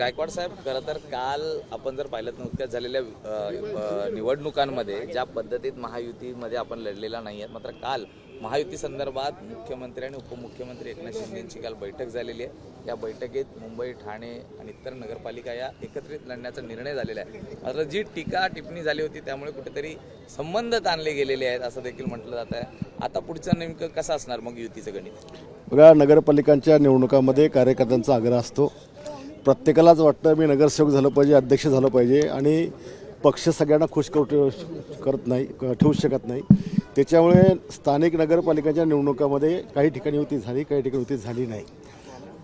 गायकवाड साहेब, खरं तर काल आपण जर पाहिलं तर नुकत्याच झालेल्या निवडणुकांमध्ये ज्या पद्धतीत महायुतीमध्ये आपण लढलेला नाही आहे, मात्र काल महायुती संदर्भात मुख्यमंत्री आणि उपमुख्यमंत्री एकनाथ शिंदेंची काल बैठक झालेली आहे। या बैठकीत मुंबई, ठाणे आणि इतर नगरपालिका या एकत्रित लढण्याचा निर्णय झालेला आहे। मात्र जी टीका टिप्पणी झाली होती त्यामुळे कुठेतरी संबंध ताणले गेलेले आहेत असं देखील म्हटलं जात आहे। आता पुढचं नेमकं कसं असणार मग युतीचं गणित? बघा, नगरपालिकांच्या निवडणुकांमध्ये कार्यकर्त्यांचा आग्रह असतो। प्रत्येकालाच वाटतं मी नगरसेवक झालं पाहिजे, अध्यक्ष झालं पाहिजे आणि पक्ष सगळ्यांना खुश ठेवू शकत नाही। त्याच्यामुळे स्थानिक नगरपालिकांच्या निवडणुकामध्ये काही ठिकाणी युती झाली, काही ठिकाणी युती झाली नाही।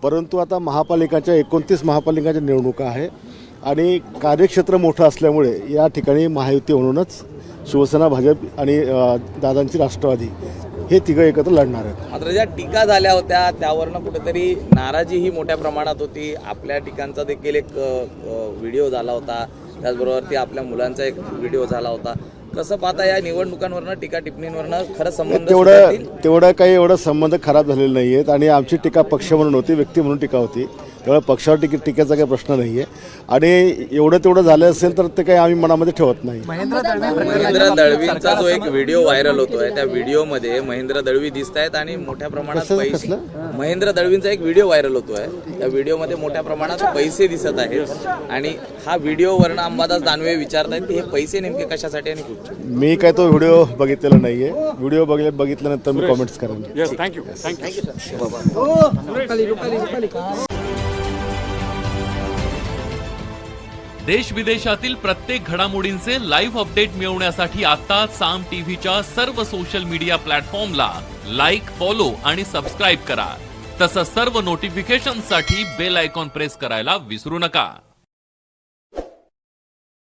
परंतु आता महापालिकांच्या 29 महापालिकांच्या निवडणुका आहे आणि कार्यक्षेत्र मोठं असल्यामुळे या ठिकाणी महायुती म्हणूनच शिवसेना, भाजप आणि दादांची राष्ट्रवादी हे तिघं एकत्र लढणार आहेत। मात्र ज्या टीका झाल्या होत्या त्यावरनं कुठेतरी नाराजी ही मोठ्या प्रमाणात होती। आपल्या ठिकाणचा देखील एक व्हिडिओ झाला होता, त्याचबरोबर आपल्या मुलांचा एक व्हिडिओ झाला होता। कसं पाहता या निवडणुकांवरनं, टीका टिप्पणींवरनं खरं संबंध? तेवढं काही एवढं संबंध खराब झालेले नाही आहेत आणि आमची टीका पक्ष म्हणून होती, व्यक्ती म्हणून टीका होती। त्यामुळे पक्षावर टीकेचा काही प्रश्न नाही आहे आणि एवढं तेवढं झालं असेल तर ते काही आम्ही मनामध्ये ठेवत नाही। महेंद्र दळवींचा जो एक व्हिडिओ व्हायरल होतोय त्या व्हिडिओमध्ये महेंद्र दळवी दिसत आहेत आणि मोठ्या प्रमाणात पैसे, महेंद्र दळवींचा एक व्हिडिओ व्हायरल होतोय, त्या व्हिडिओमध्ये मोठ्या प्रमाणात पैसे दिसत आहेत आणि हा व्हिडिओवरनं अंबादास दानवे विचारतायत की हे पैसे नेमके कशासाठी आणि कुठे? मी काय तो व्हिडिओ बघितलेला नाहीये। व्हिडिओ बघितल्यानंतर मी कॉमेंट्स करेन। देश विदेशातील प्रत्येक घडामोडींचे लाईव्ह अपडेट मिळवण्यासाठी आता साम टीव्हीच्या सर्व सोशल मीडिया प्लॅटफॉर्मला लाईक, फॉलो आणि सबस्क्राईब करा। तसंच सर्व नोटिफिकेशनसाठी बेल आयकॉन प्रेस करायला विसरू नका।